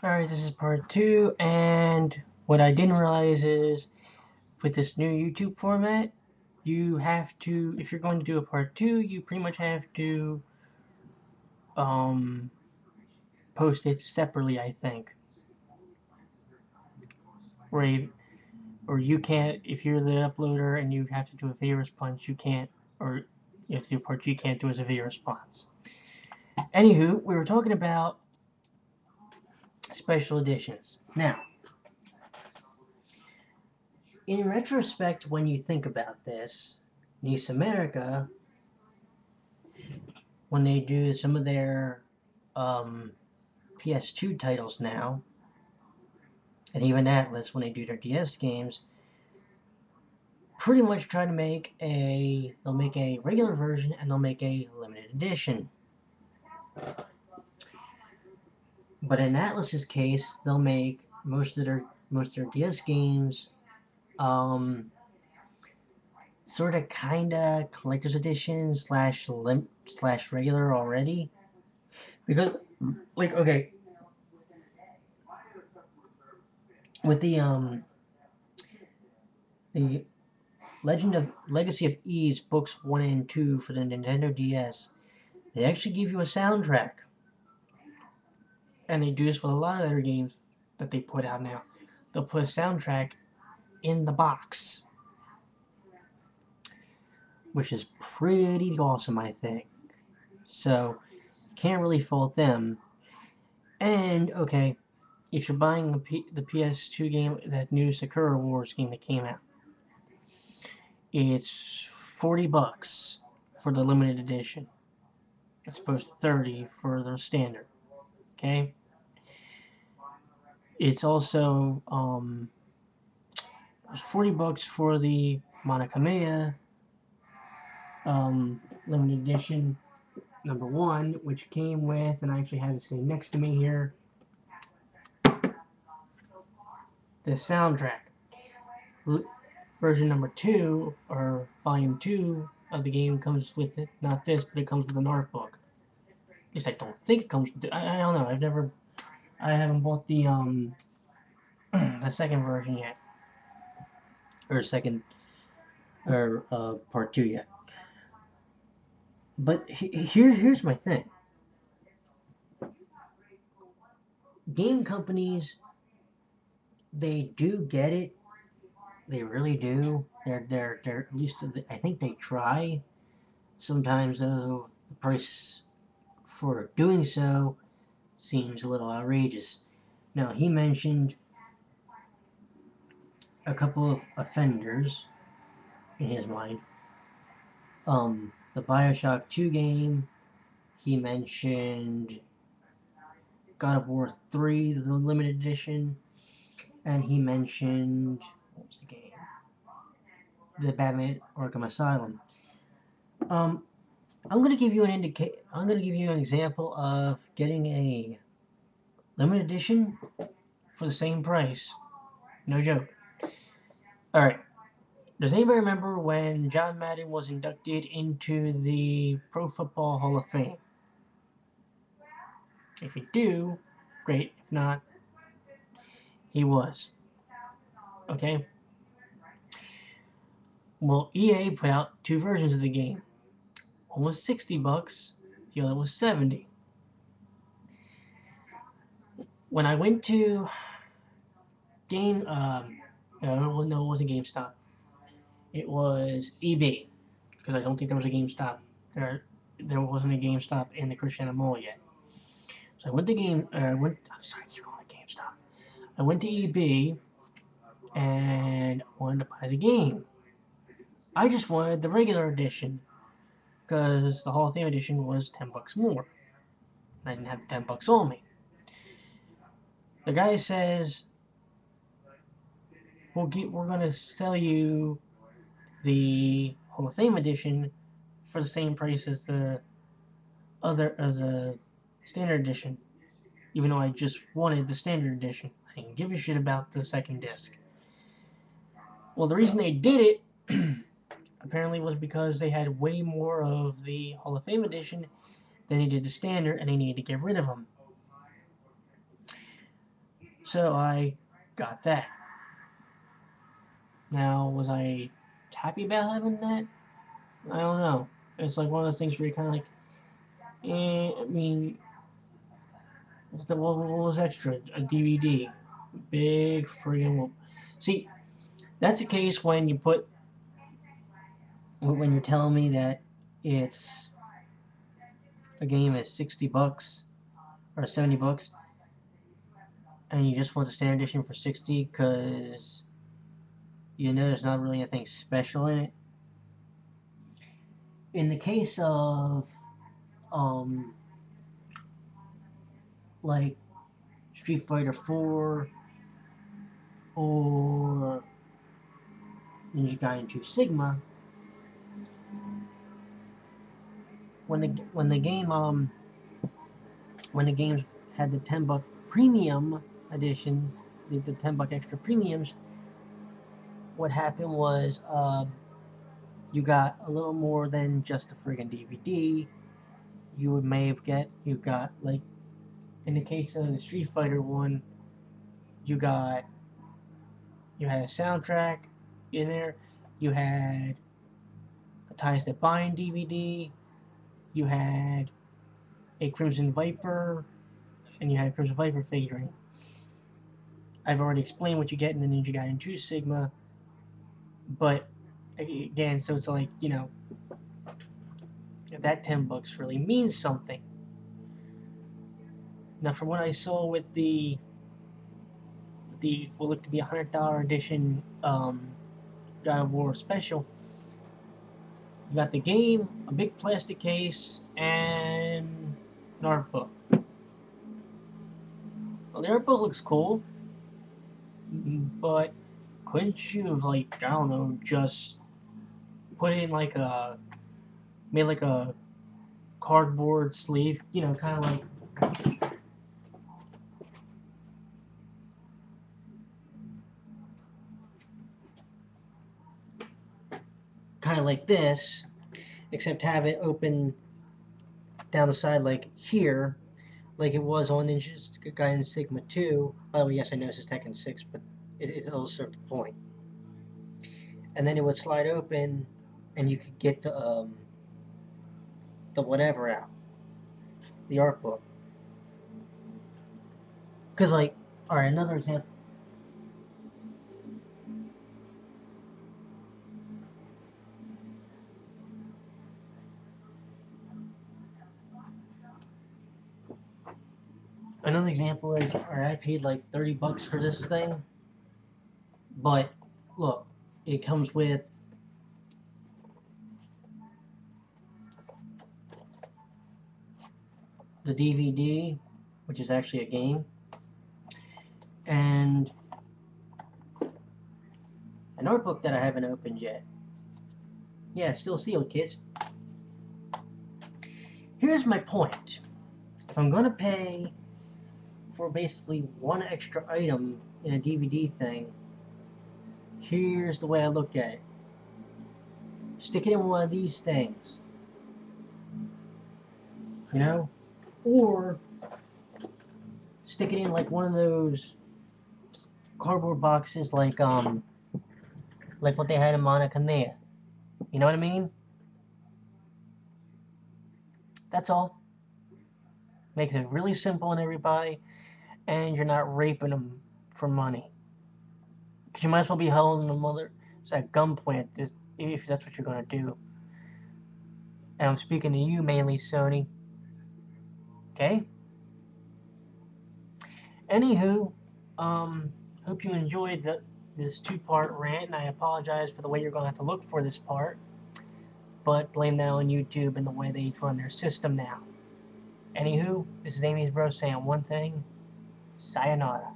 Alright, this is part 2, and what I didn't realize is, with this new YouTube format, you have to, if you're going to do a part 2, you pretty much have to, um, post it separately, I think. Or you can't, if you're the uploader and you have to do a video response, you can't, or you have to do part 2, you can't do as a video response. Anywho, we were talking about special editions. Now, in retrospect, when you think about this, NIS America, when they do some of their PS2 titles now, and even Atlas when they do their DS games, pretty much try to they'll make a regular version and they'll make a limited edition. But in Atlas's case, they'll make most of their DS games sort of kind of collector's edition slash regular already, because okay, with the Legend of Legacy of Ys books 1 and 2 for the Nintendo DS, they actually give you a soundtrack, and they do this with a lot of their games that they put out now. They'll put a soundtrack in the box, which is pretty awesome, I think. So can't really fault them. And okay, if you're buying the PS2 game, that new Sakura Wars game that came out, it's $40 for the limited edition, as opposed to 30 for the standard. Okay, it's also $40 for the Monokamiya limited edition number 1, which came with, and I actually have it sitting next to me here, the soundtrack. Version number 2, or volume 2 of the game, comes with it. Not this, but it comes with an art book. At least I don't think it comes with it. I don't know. I haven't bought the the second version yet, or part 2 yet. But here's my thing. Game companies, they do get it. They really do. They're at least, I think they try. Sometimes though, the price for doing so seems a little outrageous. Now, he mentioned a couple of offenders in his mind. The Bioshock 2 game. He mentioned God of War 3, the limited edition, and he mentioned, what was the game? The Batman Arkham Asylum. I'm going to give you an example of getting a limited edition for the same price. No joke. All right. Does anybody remember when John Madden was inducted into the Pro Football Hall of Fame? If you do, great. If not, he was. Okay? Well, EA put out 2 versions of the game. One was $60, the other was $70. When I went to no, it wasn't GameStop. It was EB, because I don't think there was a GameStop. There wasn't a GameStop in the Christiana Mall yet. So I went to I'm sorry, I keep going to GameStop. I went to EB and wanted to buy the game. I just wanted the regular edition because the Hall of Fame edition was $10 more. I didn't have the $10 on me. The guy says, we're gonna sell you the Hall of Fame edition for the same price as the standard edition, even though I just wanted the standard edition. I didn't give a shit about the second disc. Well, the reason they did it apparently was because they had way more of the Hall of Fame edition than they did the standard, and they needed to get rid of them. So I got that. Now, was I happy about having that? I don't know. It's like one of those things where you're kind of like, I mean, what was extra? A DVD. Big friggin' see, that's a case when you put, when you're telling me that it's a game is $60 or $70, and you just want the standard edition for 60 because you know there's not really anything special in it. In the case of um like Street Fighter 4 or Ninja Gaiden 2 Sigma, when the game when the games had the $10 premium editions, the $10 extra premiums, what happened was you got a little more than just a friggin' DVD. You got like, in the case of the Street Fighter one, you had a soundtrack in there, you had the Ties That Bind DVD, you had a Crimson Viper, and you had a Crimson Viper figurine. I've already explained what you get in the Ninja Gaiden 2 Sigma, but again, so it's like, you know, that $10 really means something. Now, from what I saw with the what looked to be $100 edition God of War special, you got the game, a big plastic case, and an art book. Well, the art book looks cool, but couldn't you have, like, I don't know, just put in like made like a cardboard sleeve, you know, kind of like this, except have it open down the side like here, like it was on Ninja Gaiden Sigma 2. By the way, yes, I know this is Tekken 6, but it illustrates the point. And then it would slide open, and you could get the whatever out, the art book. Because, like, all right, another example. Another example is, all right, I paid like $30 for this thing, but look, it comes with the DVD, which is actually a game, and an art book that I haven't opened yet. Yeah, it's still sealed, kids. Here's my point. If I'm going to pay for basically one extra item in a DVD thing, here's the way I look at it. Stick it in one of these things. You know? Or stick it in like one of those cardboard boxes like what they had in Monica Mia. You know what I mean? That's all. Makes it really simple on everybody, and you're not raping them for money. Because you might as well be holding them at gunpoint if that's what you're going to do. And I'm speaking to you mainly, Sony. Okay? Anywho, hope you enjoyed this two-part rant, and I apologize for the way you're going to have to look for this part. But blame that on YouTube and the way they run their system now. Anywho, this is Amy's Bro saying one thing. Sayonara.